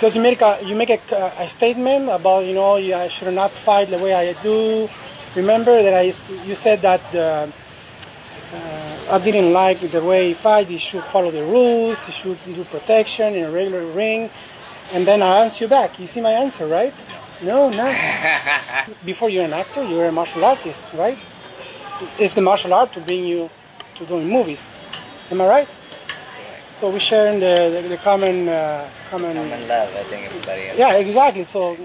Because you make a statement about I should not fight the way I do. Remember that you said that I didn't like the way he fight. You should follow the rules. You should do protection in a regular ring. And then I answer you back. You see my answer, right? No. Before you're an actor, you're a martial artist, right? It's the martial art to bring you to doing movies. Am I right? So we share in the common love. I think everybody. Yeah, exactly. So,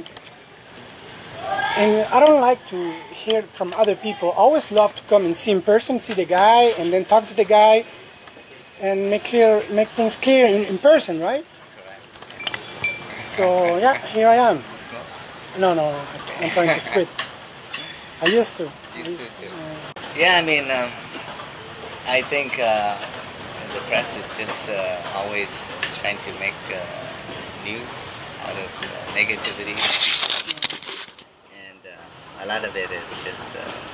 and I don't like to hear from other people. I always love to come and see in person, see the guy, and then talk to the guy, and make things clear in person, right? Correct. So yeah, here I am. No, I'm trying to quit. I used to. Yeah, I mean, I think the press is just always trying to make news out of negativity, and a lot of it is just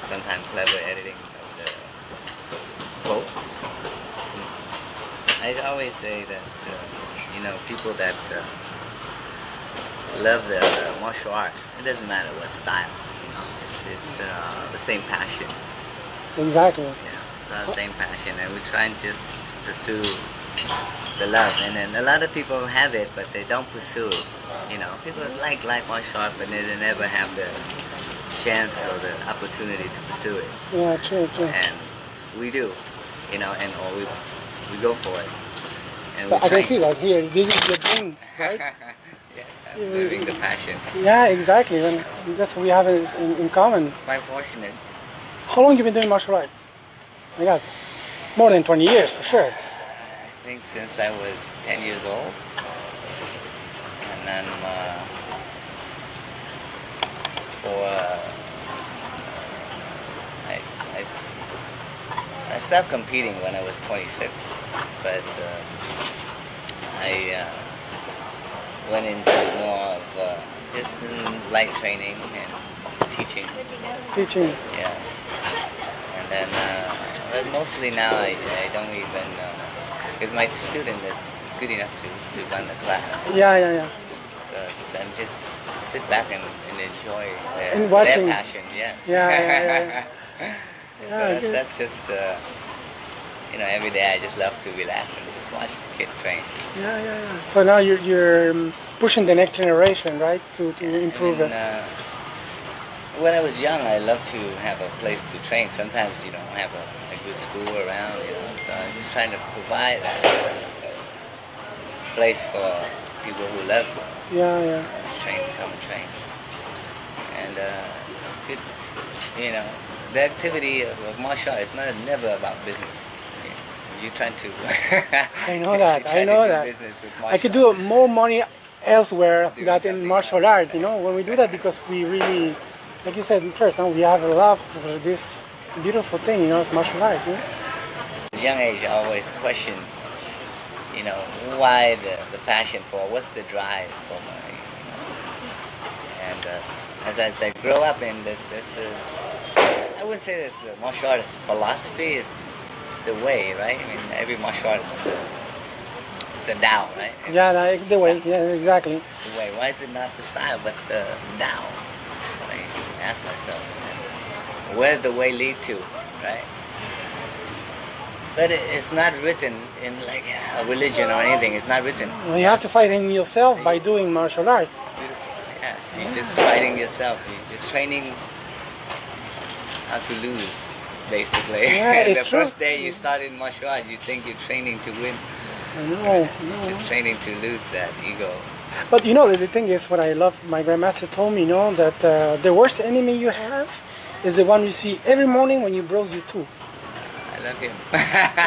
sometimes clever editing of the quotes. I always say that people that love the martial art, it doesn't matter what style, it's the same passion. Exactly. Yeah, it's the same passion, and we try and just pursue the love. And then a lot of people have it, but they don't pursue it. People like martial art, but they never have the chance or the opportunity to pursue it. Yeah, true. And we do, or we go for it. And I can see that here. This is the thing, right? Yeah, living the passion. Yeah, exactly. And that's what we have in common. Quite fortunate. How long have you been doing martial art? My God, more than 20 years for sure. I think since I was 10 years old, and then I stopped competing when I was 26, but I went into more of just light training and teaching. Yeah. And then, but mostly now I don't even, because my student is good enough to run the class. Yeah. So I'm just sit back and enjoy and watching. Their passion. Yeah. So that's just, every day I just love to relax and just watch the kid train. Yeah. So now you're pushing the next generation, right, to improve it. When I was young, I loved to have a place to train. Sometimes you don't have a good school around, so I'm just trying to provide a place for people who love train to come and train. And it's good, the activity of martial art is never about business. You're trying to. I know that. I could do more money elsewhere than in martial art. When we do that, because we really. Like you said first, we have a love for this beautiful thing, it's martial art. At a young age, I always question, why the passion for, what's the drive for my, and as I grow up in I wouldn't say that the martial art is philosophy, it's the way, right? I mean, every martial art is the Tao, right? Yeah, the way, yeah, exactly. The way, why is it not the style, but the Tao? I ask myself, where's the way lead to, right? But it's not written in like a religion or anything. It's not written. Well, you have to fight in yourself by doing martial art. Yeah, you're just fighting yourself. You're just training how to lose, basically. Yeah, it's the true. first day you start in martial art, you think you're training to win. No. Just training to lose that ego. But the thing is, what I love, my grandmaster told me, that the worst enemy you have is the one you see every morning when you brush your tooth. I love him.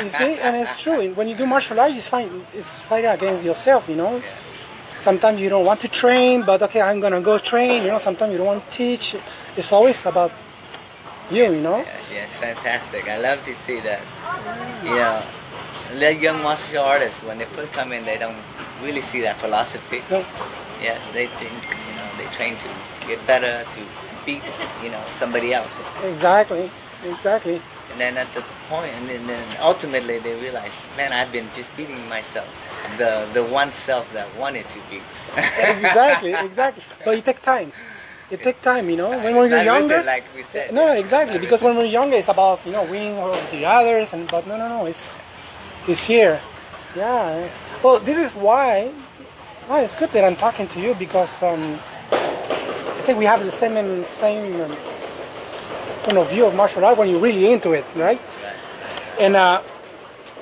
You see, and it's true. When you do martial arts, it's fighting against yourself, Yeah. Sometimes you don't want to train, but okay, I'm gonna go train. Sometimes you don't want to teach. It's always about you, Yes, fantastic. I love to see that. The young martial artists, when they first come in, they don't really see that philosophy. No. Yes, they think, they train to get better, to beat, somebody else. Exactly. exactly. And then at the point, and then ultimately they realize, man, I've been just beating myself, the one self that wanted to beat. Exactly. But it takes time. It takes time, you know. When we're Not younger, written, like we said. no, exactly. Because when we're younger, it's about winning over the others, but no, it's here. Yeah. Well, this is why. Well, it's good that I'm talking to you because I think we have the same point of view of martial art when you're really into it, right? And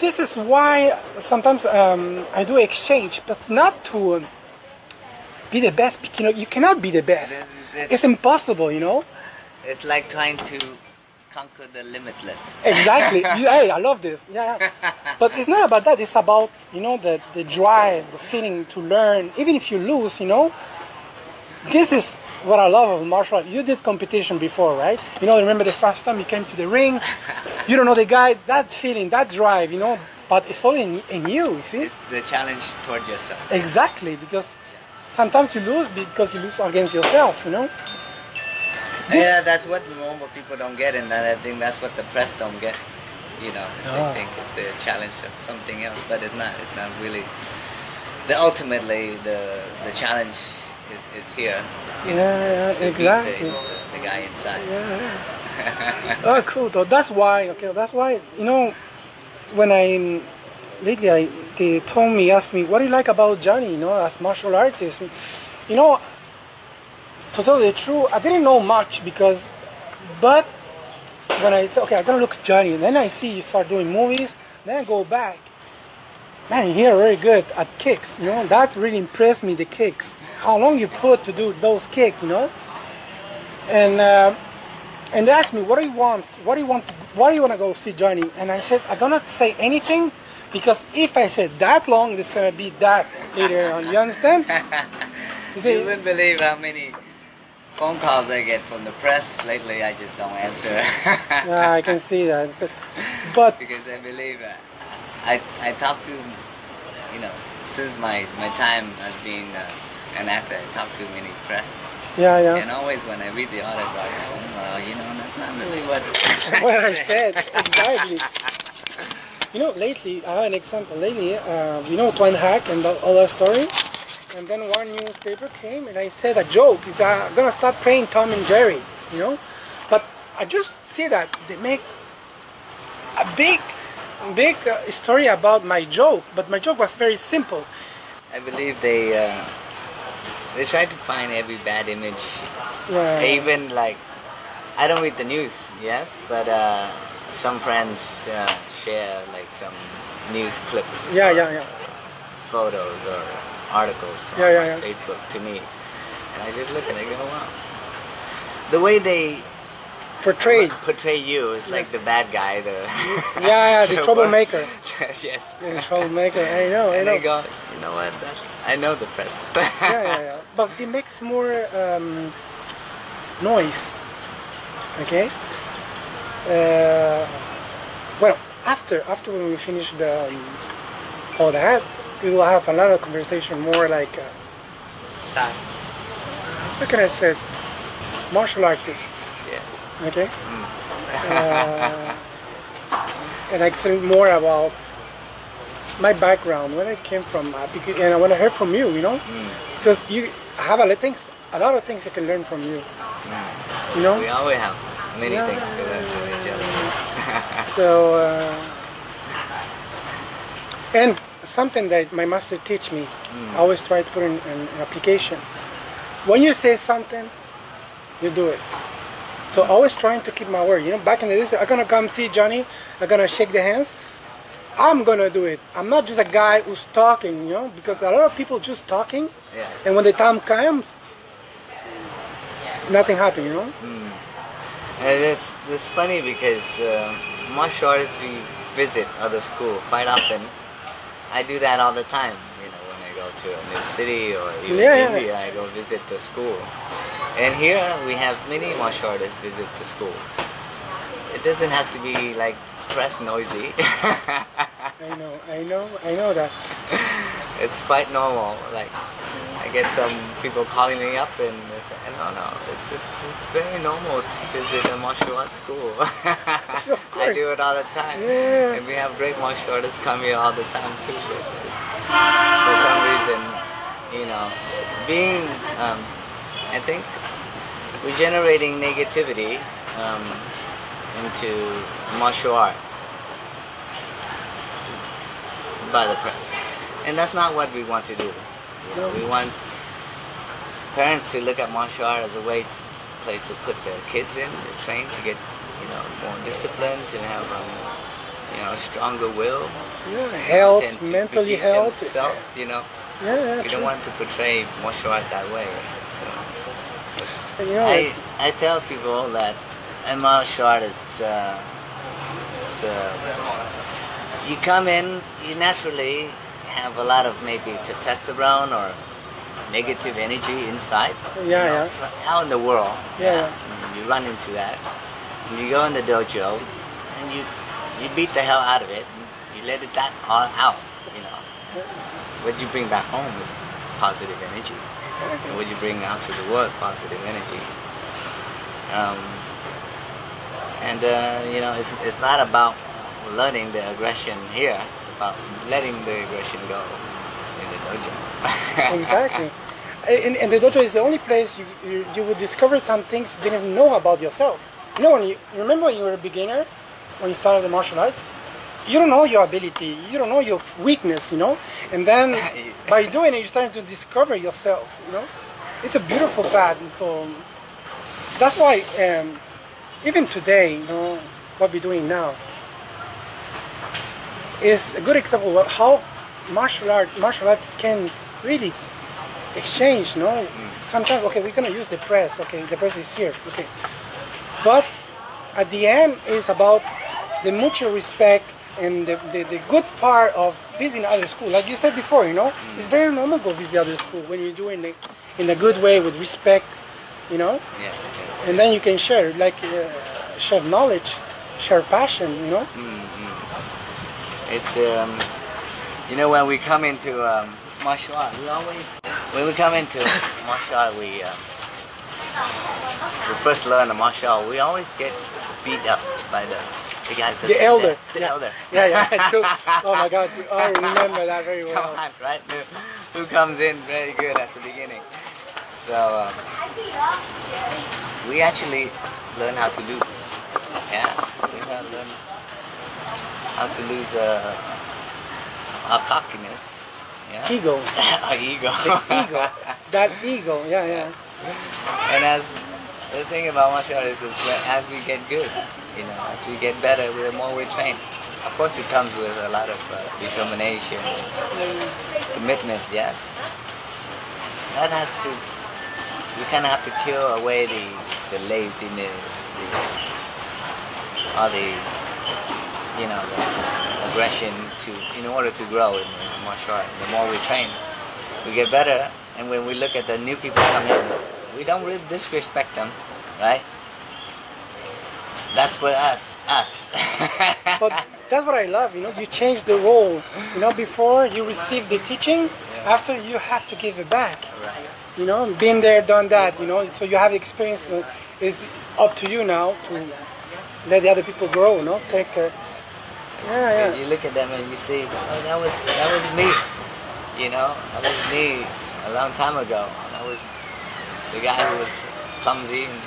this is why sometimes I do exchange, but not to be the best. You cannot be the best. It's impossible, It's like trying to conquer the limitless. Exactly. Hey, I love this. Yeah. But it's not about that. It's about the drive, the feeling to learn. Even if you lose, this is what I love of martial art. You did competition before, right? Remember the first time you came to the ring? You don't know the guy. That feeling, that drive, but it's all in you, see? It's the challenge toward yourself. Exactly, because sometimes you lose because you lose against yourself, Yeah, that's what normal people don't get, and I think that's what the press don't get. They think it's the challenge of something else, but it's not. It's not really. Ultimately, the challenge is here. Yeah, exactly. The guy inside. Yeah. Oh, cool. So that's why. Okay, that's why. When they asked me, what do you like about Johnny? As martial artist. To tell you the truth, I didn't know much but when I said, okay, I'm gonna look at Johnny, and then I see you start doing movies, then I go back. Man, you're very good at kicks. That really impressed me. The kicks. How long you put to do those kicks, And they asked me, what do you want? Why do you want to go see Johnny? And I said, I'm gonna say anything because if I said that long, it's gonna be that later on. You understand? You wouldn't believe how many phone calls I get from the press lately. I just don't answer. Yeah, I can see that. But because I believe I talk to since my time as being an actor, I talk to many press. Yeah. And always when I read the article, that's not really what I said. Exactly. Lately, I have an example. Lately, Twin Hack and all that story. And then one newspaper came and I said a joke. He said, I'm going to start playing Tom and Jerry, But I just see that they make a big story about my joke. But my joke was very simple. I believe they try to find every bad image. Yeah. Even I don't read the news, yes, but some friends share some news clips. Yeah. Photos or articles on Facebook to me, and I just look and I go, wow. The way they portray you is like the bad guy, the troublemaker. Yes, the troublemaker. I know. And I go, you know what? I know the press. Yeah. But it makes more noise. Okay. Well, after when we finish all that, we will have another conversation more like how can I say, martial artist. Yeah. Okay. And I say more about my background, where I came from, and when I heard from you, because you have a lot of things I can learn from you. We always have many things to learn from each other. So, and something that my master teach me, I always try to put in application. When you say something, you do it. So always trying to keep my word. Back in the days, I'm gonna come see Johnny, I'm gonna shake the hands. I'm gonna do it. I'm not just a guy who's talking, because a lot of people just talking, and when the time comes, nothing happens, And it's funny because martial artists, we visit other schools quite often. I do that all the time, when I go to a new city or even India, I go visit the school. And here we have many martial artists visit the school. It doesn't have to be press noisy. I know that. It's quite normal. I get some people calling me up and say, no, it's very normal to visit a martial arts school. I do it all the time. Yeah. And we have great martial artists come here all the time too. But for some reason, being, I think we're generating negativity into martial art by the press. And that's not what we want to do. We want parents to look at martial art as a place to put their kids in, to train, to get more discipline, to have a stronger will. Yeah, health, mentally health. Themselves, Yeah, we don't want to portray martial art that way. So, I tell people that in martial art you come in, you naturally have a lot of maybe testosterone or negative energy inside. Out in the world. You run into that. And you go in the dojo and you beat the hell out of it. And you let it that all out. What you bring back home is positive energy. Exactly. And what you bring out to the world is positive energy. It's not about learning the aggression here. It's about letting the aggression go in the dojo. Exactly. And the dojo is the only place you would discover some things you didn't even know about yourself. When you remember when you were a beginner, when you started the martial art, you don't know your ability, you don't know your weakness, and then by doing it, you're starting to discover yourself, It's a beautiful path, and so that's why even today, what we're doing now is a good example of how martial art can really exchange, Sometimes, okay, we're going to use the press, okay, the press is here, okay. But at the end, it's about the mutual respect and the good part of visiting other schools. Like you said before, it's very normal to go visit other schools when you do it in a good way with respect, Yeah. And then you can share, share knowledge, share passion, It's, when we come into martial art, we first learn the martial art, we always get beat up by the guys. The elder. The elder. Yeah, true. Oh my God, I remember that very well. Come on, right? Who comes in very good at the beginning. So, we actually learn how to lose. Yeah, we learn how to lose our cockiness. Yeah. Ego. Our ego. The ego. That ego, yeah. And the thing about martial art is that as we get good, as we get better, the more we train. Of course, it comes with a lot of determination, commitment, yes. You kind of have to kill away the laziness, all the aggression in order to grow in martial art. The more we train, we get better. And when we look at the new people come in, we don't really disrespect them, right? That's for us. But that's what I love, you change the role. Before you receive the teaching, after you have to give it back. Right. Been there, done that, so you have experience. It's up to you now to let the other people grow, take care. Yeah. You look at them and you see, that was me. That was me a long time ago. That was the guy who was clumsy and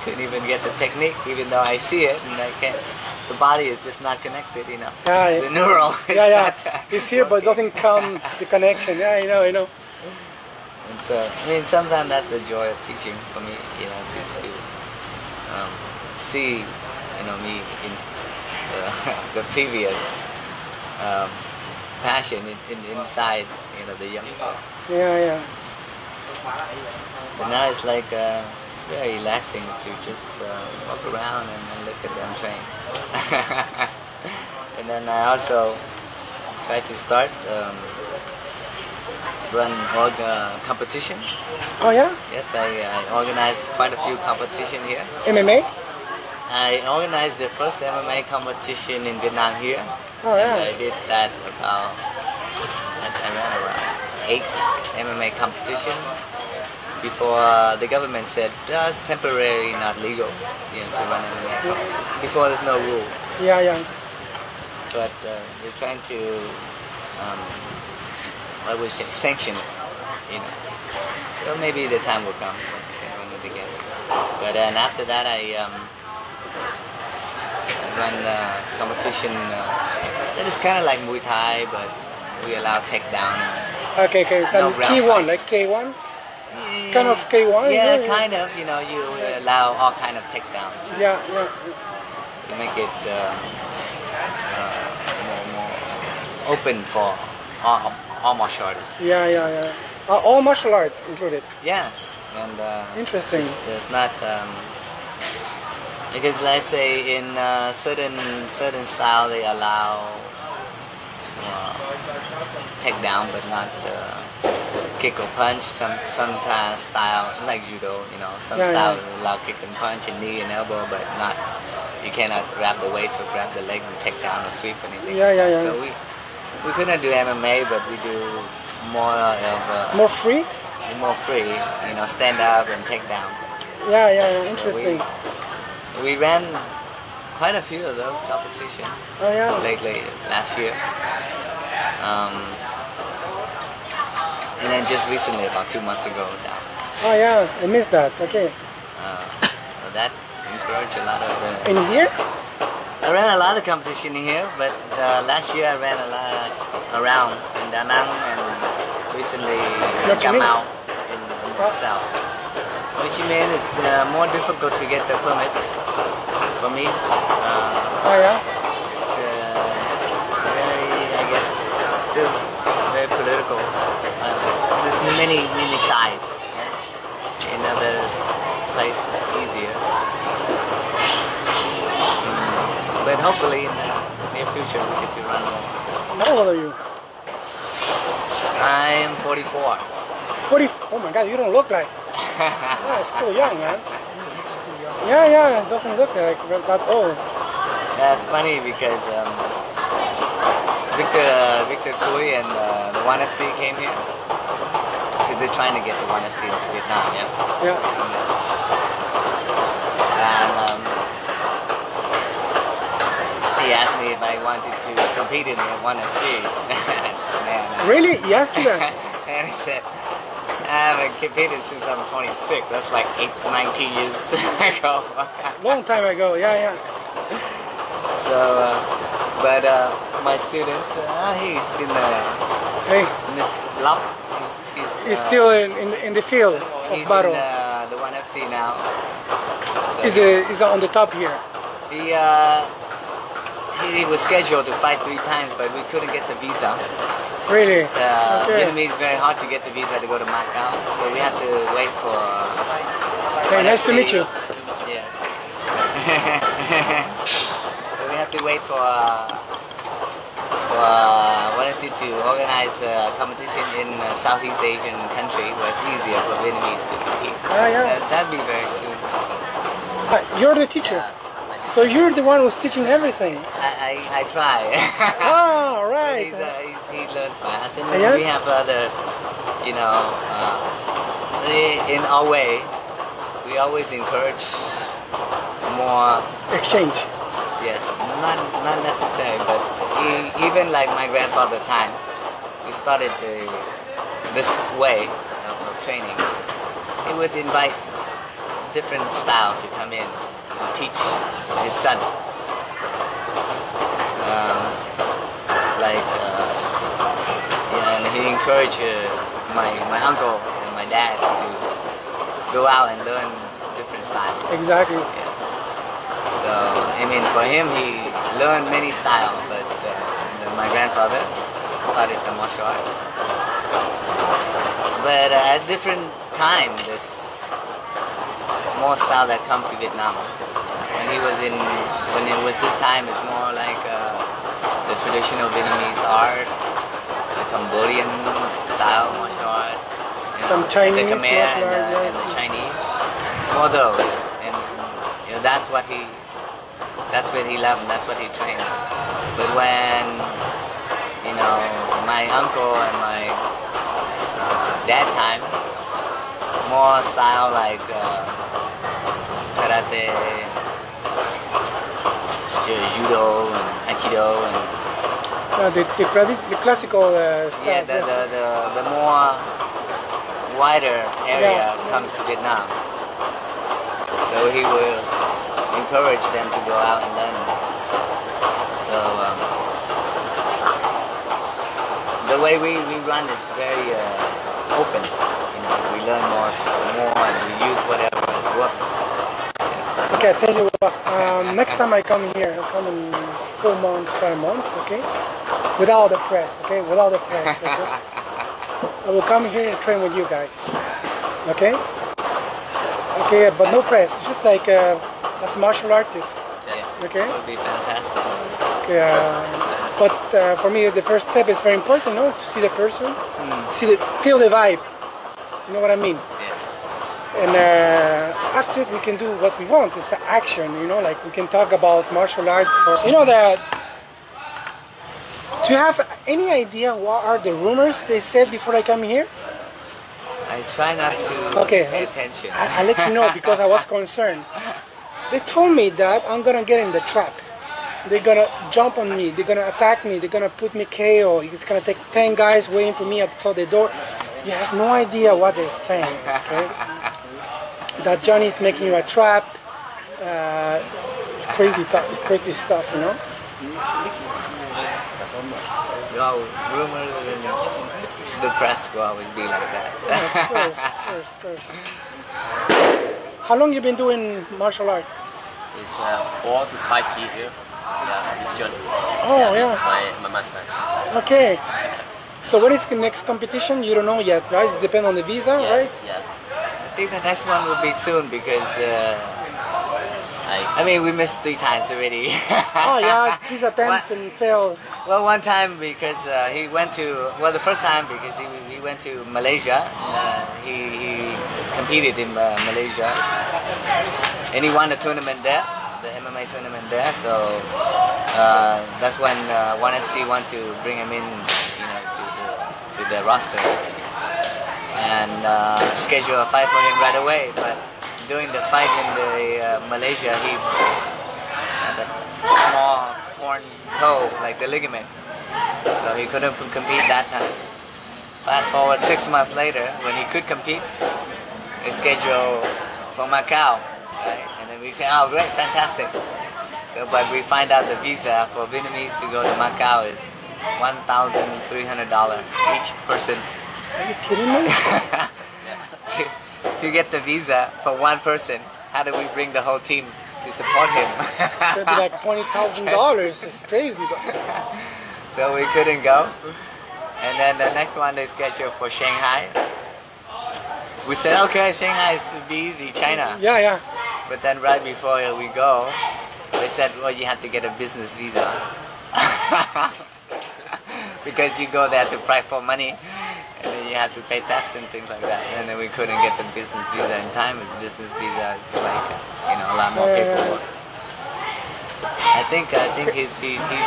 couldn't even get the technique, even though I see it and I can't. The body is just not connected, The neural is not it's here, but doesn't come the connection. Yeah, I know. And so, sometimes that's the joy of teaching for me, to see, me in the previous passion inside, the young folk. Yeah. But now it's like it's very relaxing to just walk around and look at them train. And then I also try to start run competition. Oh yeah? Yes, I organized quite a few competitions here. MMA? I organized the first MMA competition in Vietnam here. Oh yeah. And I did that I ran around 8 MMA competition before the government said it's temporary, not legal, to run MMA competition. Before there's no rule. Yeah. But we're trying to, I would say, sanction it. So maybe the time will come when we can run it again. But then after that, I run competition that is kind of like Muay Thai, but we allow takedown. Okay. No K1, like K1? Kind of K1? Yeah, kind of. You allow all kind of takedowns. Yeah. You make it more open for all martial artists. Yeah. All martial arts included. Yes, and interesting. It's not because let's say in certain style they allow takedown, but not kick or punch. Some style like judo, some style allow kick and punch and knee and elbow, but not. You cannot grab the weights or grab the leg and take down or sweep anything. Yeah. So we couldn't do MMA, but we do more of more free. More free, stand up and take down. Yeah. Interesting. So we ran quite a few of those competitions. Oh yeah. Lately, last year. And then just recently, about 2 months ago, down. Oh yeah, I missed that. Okay. So that encouraged a lot of. In here? I ran a lot of competition here, but last year I ran a lot around in Da Nang and recently come out in the south. Ho Chi Minh is more difficult to get the permits for me. Oh yeah? It's I guess, still very political. There's many sides. Right? In other places, it's easier. But hopefully in the near future we get to run more. How old are you? I'm 44. 40? Oh my God, you don't look like. Yeah, still young, man. Yeah, it doesn't look like that old. That's funny because Victor Cui and the 1FC came here because they're trying to get the 1FC into Vietnam, Yeah. And he asked me if I wanted to compete in the 1FC. Man, Really? He asked you that? and he said, I haven't competed since I'm 26. That's like 19 years ago. Long time ago, yeah. So, but my student, he's in the block. He's still in the field of he's battle. In the 1FC now. So He's on the top here. He was scheduled to fight 3 times, but we couldn't get the visa. Really? Okay. Vietnamese very hard to get the visa to go to Macau, so we have to wait for. Hey, nice to meet you. Yeah. So we have to wait for to organize a competition in a Southeast Asian country where it's easier for Vietnamese to compete. That'd be very soon. You're the teacher. So you're the one who's teaching everything. I try. Oh, right. He learned fast, and then we have other, in our way, we always encourage more exchange. Yes, not necessary, but even like my grandfather time, we started this way of training. He would invite different styles to come in and teach his son. And he encouraged my uncle and my dad to go out and learn different styles. Exactly. Yeah. So, for him, he learned many styles, but my grandfather started the martial art. But at different times, there's more style that come to Vietnam. When it was this time, it's more like the traditional Vietnamese art, the Cambodian style martial art, some Chinese, the Khmer and the Chinese, more those, and that's what he loved, and that's what he trained. But when my uncle and my that time, more style like karate, judo, and aikido, and the classical stuff. yeah, the more wider area comes to Vietnam. So he will encourage them to go out and learn. So the way we run is very open. You know, we learn more and we use whatever works. Okay, I tell you what, next time I come here, I'll come in 4 months, 5 months, okay? Without the press, okay? Without the press, okay? I will come here and train with you guys, okay? Okay, but no press, just like as a martial artist. Yes, okay? It would be fantastic. Okay, but for me, the first step is very important, no? To see the person, feel the vibe. You know what I mean? Yeah. And after it, we can do what we want. It's an action, you know, like we can talk about martial arts. You know that. Do you have any idea what are the rumors they said before I come here? I try not to pay attention. I'll let you know because I was concerned. They told me that I'm gonna get in the trap. They're gonna jump on me. They're gonna attack me. They're gonna put me KO. It's gonna take 10 guys waiting for me outside the door. You have no idea what they're saying. Okay? That Johnny is making you a trap. It's crazy stuff, you know. Well, rumors and the press will always be like that. Yeah, of course. How long you been doing martial arts? It's 4 to 5 years. Yeah, it's John. Oh, yeah. My master. Okay. So when is the next competition? You don't know yet, right? It depends on the visa, right? Yeah. I think the next one will be soon because I mean we missed 3 times already. Oh yeah, 3 attempts and failed. Well, one time because he went to the first time because he went to Malaysia. He competed in Malaysia and he won the tournament there, the MMA tournament there. So that's when ONE FC want to bring him in, you know, to the roster and schedule a fight for him right away. But during the fight in the Malaysia, he had a small torn toe, like the ligament, so he couldn't compete that time. Fast forward 6 months later, when he could compete, he scheduled for Macau, right? And then we say, oh great, fantastic. So, but we find out the visa for Vietnamese to go to Macau is $1,300 each person. Are you kidding me? To get the visa for one person, how do we bring the whole team to support him? It's gonna be like $20,000. It's crazy. So we couldn't go. And then the next one they scheduled for Shanghai. We said, okay, Shanghai is be easy, China. Yeah. But then right before we go, they said, well, you have to get a business visa. Because you go there to fight for money, and then you have to pay tax and things like that. And then we couldn't get the business visa in time. It's business visa, it's like, you know, a lot more paperwork. I think he's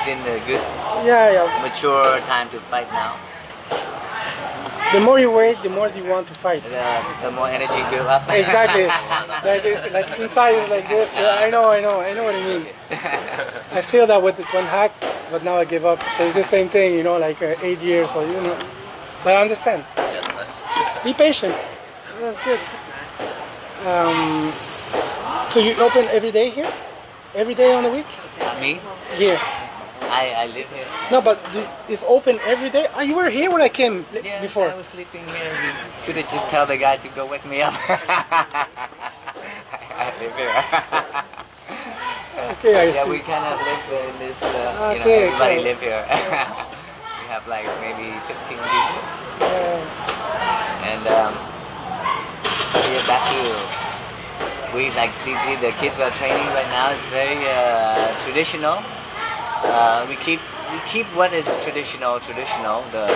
in the good, mature time to fight now. The more you wait, the more you want to fight. The more energy build up. Exactly. like inside is like this. Yeah, I know what you mean. I feel that with one hack, but now I give up. So it's the same thing, you know, like 8 years or you know. But I understand. Yes, Be patient. That's good. So you open every day here? Every day on the week? Me? Here. I live here. No, but it's open every day. Oh, you were here when I came before. I was sleeping here. You should have just tell the guy to go wake me up. I live here. Okay, I see. We kind of live in this, you know, everybody live here. We have like maybe 15 people. And we're back to, we like see the kids are training right now. It's very traditional. We keep what is traditional. The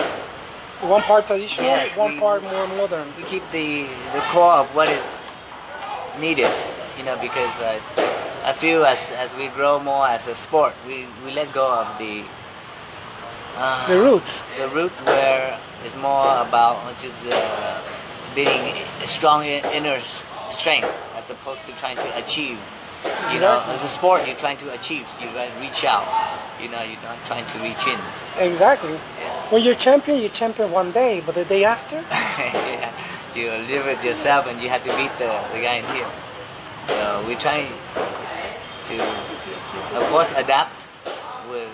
one part traditional, yes, one part more modern. We keep the core of what is needed, you know, because I feel as we grow more as a sport, we let go of the root. The root where is more about just building a strong inner strength as opposed to trying to achieve. You know, as a sport, you're trying to achieve. You reach out. You know, you're not trying to reach in. Exactly. Yeah. When you're champion one day, but the day after? Yeah. You live it yourself, and you have to beat the guy in here. So we try to, of course, adapt with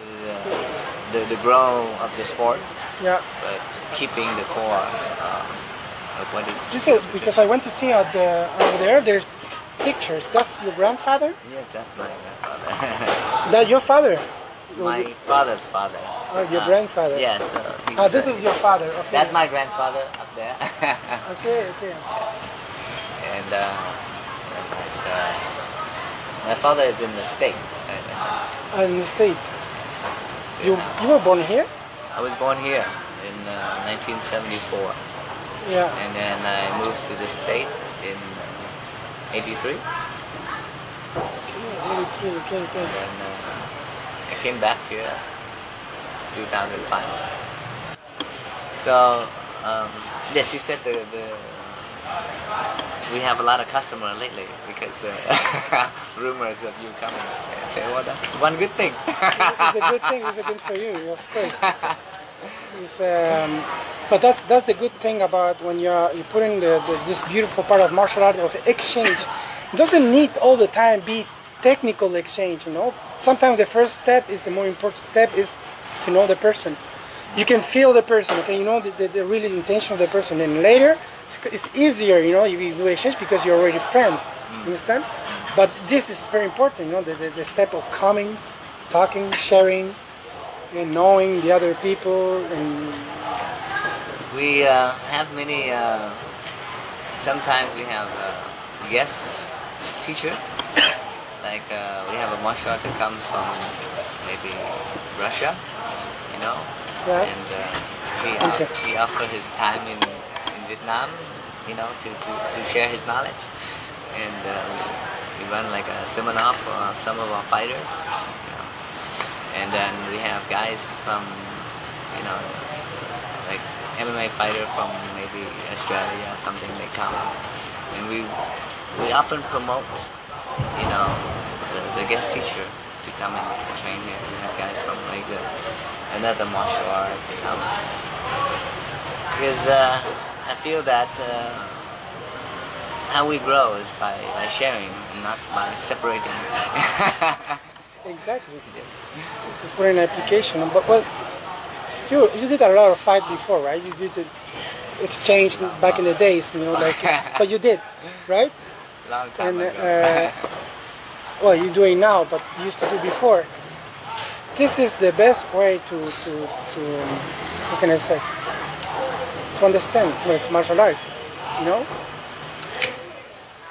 the growth of the sport. Yeah. But keeping the core of what is. Because I went to see over there. There's pictures. That's your grandfather? Yes, that's my grandfather. That's your father? My father's father. Oh, your grandfather? Yes. This is your father. Okay. That's my grandfather up there. Okay. And my father is in the state. In the state. You were born here? I was born here in 1974. Yeah. And then I moved to the state in 83. Yeah, 83. Okay. And then I came back here 2005. So yes, you said we have a lot of customers lately because rumors of you coming. I say, well, that's one good thing. It's a good thing. It's a good for you, of course. But that's the good thing about when you put in this beautiful part of martial art of exchange. It doesn't need all the time be technical exchange. You know, sometimes the first step is the more important step is to know the person. You can feel the person. Okay, you know the really intention of the person, and later it's easier. You know, you do exchange because you're already friends. Understand? But this is very important. You know, the step of coming, talking, sharing, and knowing the other people. And we have many. Sometimes we have guest teacher. Like we have a martial artist that comes from maybe Russia, you know, yeah. And he offers his time in Vietnam, you know, to share his knowledge, and we run like a seminar for some of our fighters, you know. And then we have guys from, you know, like MMA fighter from maybe Australia or something. They come, and we often promote, you know, the guest teacher to come and train here. We have guys from like another martial art, you know. Because I feel that how we grow is by sharing and not by separating. Exactly. It's for an application. But well, you did a lot of fight before, right? You did the exchange back in the days, you know, like. But you did, right? Long time ago. Well, you're doing now, but you used to do before. This is the best way to what can I say? To understand what it's martial art, you know?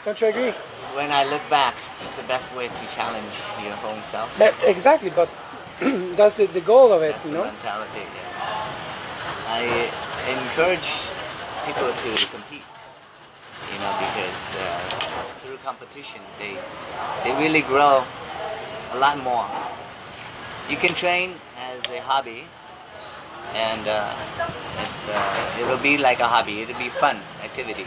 Don't you agree? When I look back, it's the best way to challenge your own self. Exactly, but that's the goal of it, That's you the know? mentality, yeah. I encourage people to compete, you know, because through competition, they really grow a lot more. You can train as a hobby, and it'll be like a hobby. It'll be fun activity.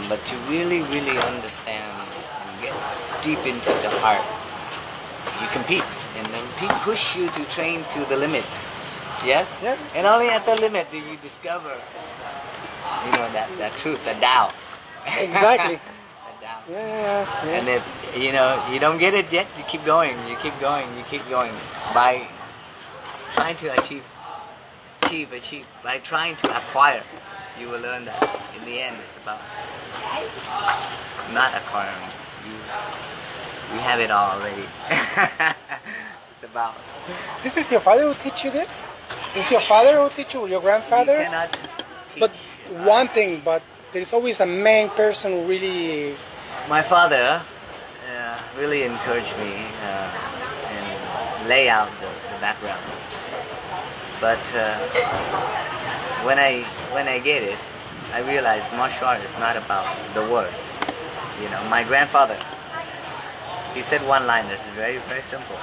But to really, really understand and get deep into the heart, you compete, and then people push you to train to the limit. Yes? Yeah. And only at the limit do you discover, you know, that truth, the Tao. Exactly. The Tao. Yeah. And if, you know, you don't get it yet, you keep going, by trying to achieve, by trying to acquire, you will learn that in the end it's about not acquiring. You have it all already. It's about. This is your father who teach you this? Is your father who teach you, or your grandfather? You cannot teach. But one thing, but there's always a main person who really. My father really encouraged me and lay out the background. But when I get it, I realized martial art is not about the words. You know, my grandfather, he said one line that's very, very simple.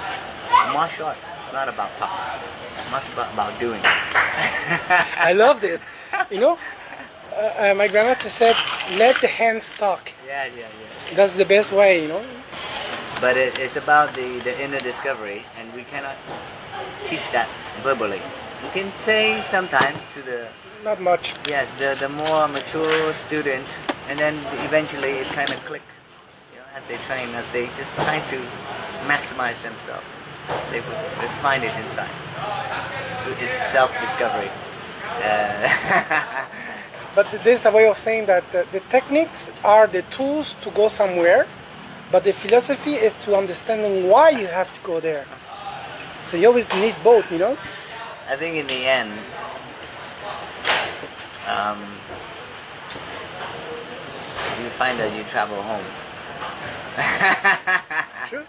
Martial art not about talk. It's about doing. I love this. You know, my grandmother said, "Let the hands talk." Yeah. That's the best way, you know. But it's about the inner discovery, and we cannot teach that verbally. You can say sometimes to the Not much. yes the more mature student, and then eventually it kind of click. You know, as they train, as they just try to maximize themselves, they find it inside. It's self-discovery. But there's a way of saying that the techniques are the tools to go somewhere, but the philosophy is to understanding why you have to go there. So you always need both, you know? I think in the end, you find that you travel home. True.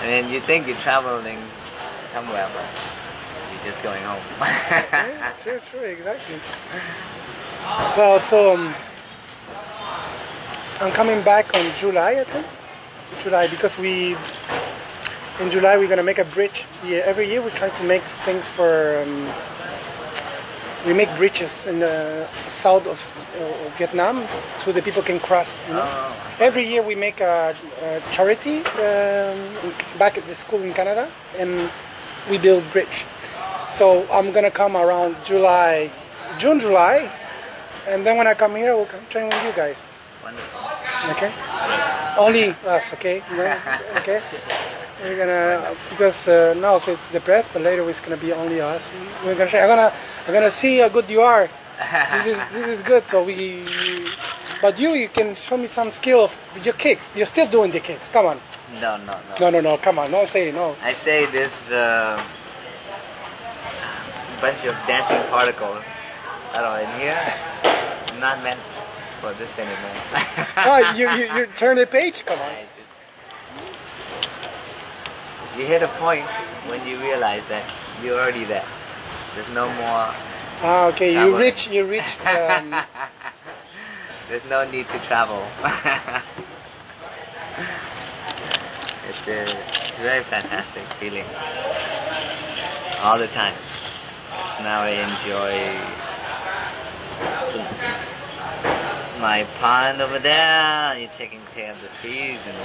And you think you're traveling somewhere, but you're just going home. Yeah, true, exactly. Well, so I'm coming back on July, I think. July, because in July we're gonna make a bridge. Yeah, every year we try to make things for. We make bridges in the south of Vietnam, so the people can cross. You know? Oh. Every year we make a charity back at the school in Canada, and we build bridge. So I'm gonna come around June, July, and then when I come here, I will come train with you guys. Wonderful. Okay. Only us, okay? No? Okay. We're gonna because now it's depressed, but later it's gonna be only us. We're gonna. I'm gonna see how good you are. This is good. So but you can show me some skill of your kicks. You're still doing the kicks. Come on. No. No. Come on. Don't say no. I say this bunch of dancing particles that are in here, not meant for this anymore. Oh, you turn the page. Come on. You hit a point when you realize that you're already there. There's no more. Ah, okay. traveling. You reach. There's no need to travel. It's a very fantastic feeling. All the time. Now I enjoy my pond over there. You're taking care of the trees and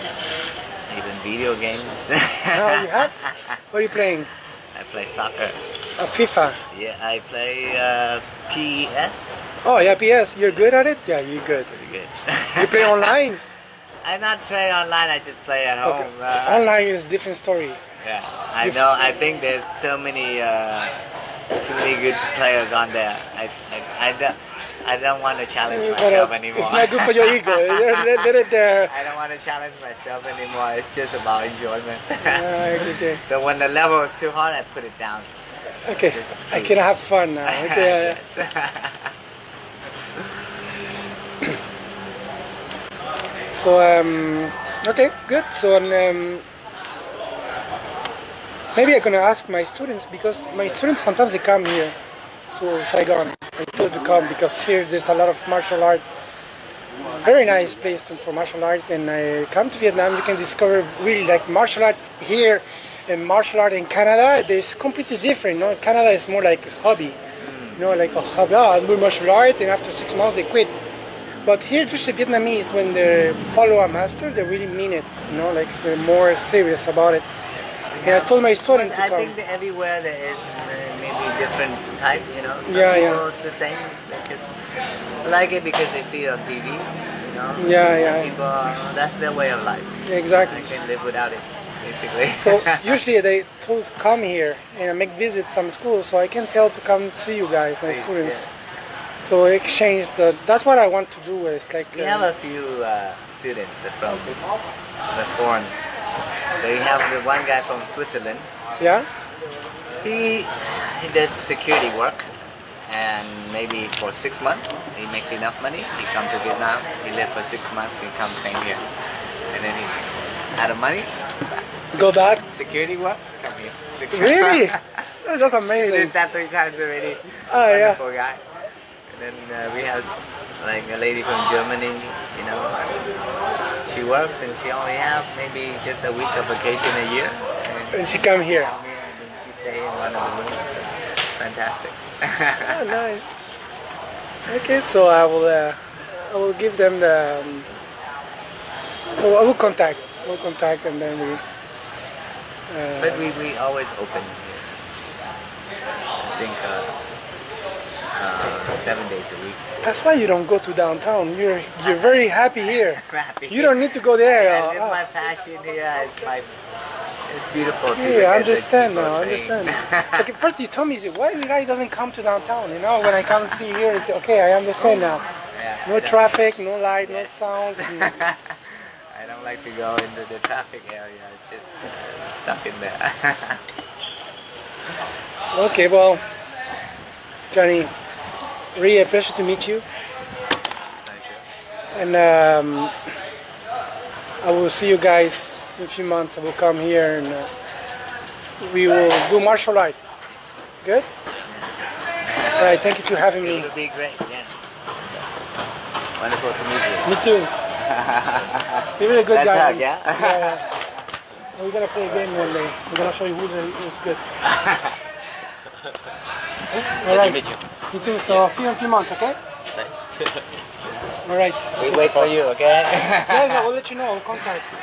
even video games. Oh, you have? What are you playing? I play soccer. FIFA. Yeah, I play PES. Oh, yeah, PS. You're good at it? Yeah, you're good. Pretty good. You play online? I not play online. I just play at home. Okay. Online is a different story. Yeah, I know. I think there's so many too many good players on there. I don't want to challenge myself anymore. It's not good for your ego. Let it there. I don't want to challenge myself anymore. It's just about enjoyment. Okay. So when the level is too hard, I put it down. Okay, I can have fun now. Okay. So okay, good. So maybe I'm gonna ask my students, because my students sometimes they come here to Saigon. I told to come because here there's a lot of martial art. Very nice place for martial art, and I come to Vietnam. You can discover really like martial art here and martial art in Canada. There's completely different. You know, Canada is more like a hobby. You know, like a hobby. Oh, I do martial art, and after 6 months they quit. But here, just the Vietnamese, when they follow a master, they really mean it. You know, like they're more serious about it. And I told my student to come. I think that everywhere there is maybe different type. You know, some people it's the same. They just like it because they see it on TV. You know. Some people, that's their way of life. Exactly. They can live without it, basically. So usually they told to come here and make visits some schools, so I can tell to come see you guys, my students. Yeah. So exchange. That's what I want to do. Is like we have a few students from the foreign. They have the one guy from Switzerland. Yeah. He does security work, and maybe for 6 months he makes enough money. He comes to Vietnam. He lives for 6 months. He comes train here, and then he out of money. Go back. Security work. Come here. 6 months. Really? That's amazing. He did that 3 times already. Oh yeah. Wonderful guy. And then we have like a lady from Germany, you know. she works and she only have maybe just a week of vacation a year. And she come here. Come here and then she stay in one of the rooms. It's fantastic. Oh, nice. Okay, so I will give them the. I will contact. We'll contact, and then we. But we always open here. I think 7 days a week. That's why you don't go to downtown. You're very happy here. Happy. You don't need to go there. I live my passion here. It's beautiful. Yeah, I understand now. I understand. Okay, first you told me, why the guy doesn't come to downtown? You know, when I come see here, it's okay. I understand now. Yeah, No traffic, no light, no sounds. I don't like to go into the traffic area. It's just stuck in there. Okay, well, Johnny, really a pleasure to meet you. And I will see you guys in a few months. I will come here and we will do martial art. Good? All right, thank you for having me. It would be great, yeah. Wonderful to meet you. Me too. You're really a good Let's guy. hug, yeah? Yeah. We're going to play a game one day. We're going to show you who's good. All right. Nice to meet you. Me too. So I'll see you in a few months, okay? All right. We wait for you, okay? Yes, I will let you know. I'll contact.